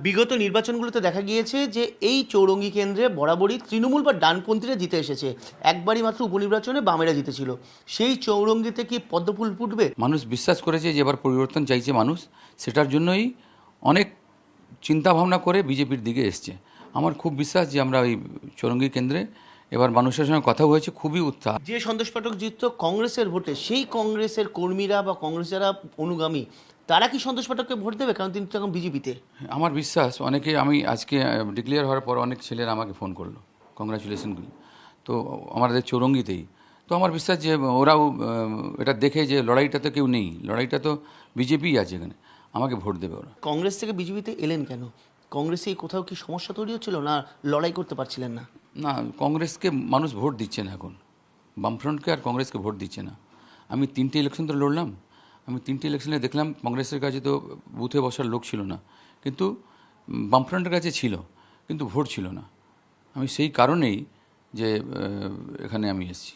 বিগত নির্বাচনগুলোতে দেখা গিয়েছে যে এই চৌরঙ্গি কেন্দ্রে বরাবরই তৃণমূল বা ডানপন্থীরা জিতে এসেছে। একবারই মাত্র উপনির্বাচনে বামেরা জিতেছিল। সেই চৌরঙ্গিতে কি পদ্মফুল ফুটবে? মানুষ বিশ্বাস করেছে যে এবার পরিবর্তন চাইছে মানুষ, সেটার জন্যই অনেক চিন্তা ভাবনা করে বিজেপির দিকে এসছে। আমার খুব বিশ্বাস যে আমরা ওই চৌরঙ্গি কেন্দ্রে এবার মানুষের সঙ্গে কথা হয়েছে, খুবই উৎসাহ। যে সন্তোষ পাঠক জিতত কংগ্রেসের ভোটে, সেই কংগ্রেসের কর্মীরা বা কংগ্রেস যারা অনুগামী, তারা কি সন্তোষ পাঠককে ভোট দেবে? কারণ তিনি তো এখন বিজেপিতে। আমার বিশ্বাস অনেকে, আমি আজকে ডিক্লেয়ার হওয়ার পর অনেক ছেলেরা আমাকে ফোন করলো, কংগ্রাচুলেশনগুলো। তো আমাদের চৌরঙ্গিতেই তো আমার বিশ্বাস যে ওরাও এটা দেখে যে লড়াইটা তো কেউ নেই, লড়াইটা তো বিজেপিই আছে এখানে, আমাকে ভোট দেবে ওরা। কংগ্রেস থেকে বিজেপিতে এলেন কেন? কংগ্রেসে কোথাও কি সমস্যা তৈরি হচ্ছিল, না লড়াই করতে পারছিলেন না? না, কংগ্রেসকে মানুষ ভোট দিচ্ছে না এখন, বামফ্রন্টকে আর কংগ্রেসকে ভোট দিচ্ছে না। আমি 3টে ইলেকশন তো লড়লাম, আমি 3টে ইলেকশনে দেখলাম কংগ্রেসের কাছে তো বুথে বসার লোক ছিল না, কিন্তু বামফ্রন্টের কাছে ছিল, কিন্তু ভোট ছিল না। আমি সেই কারণেই যে এখানে আমি এসেছি।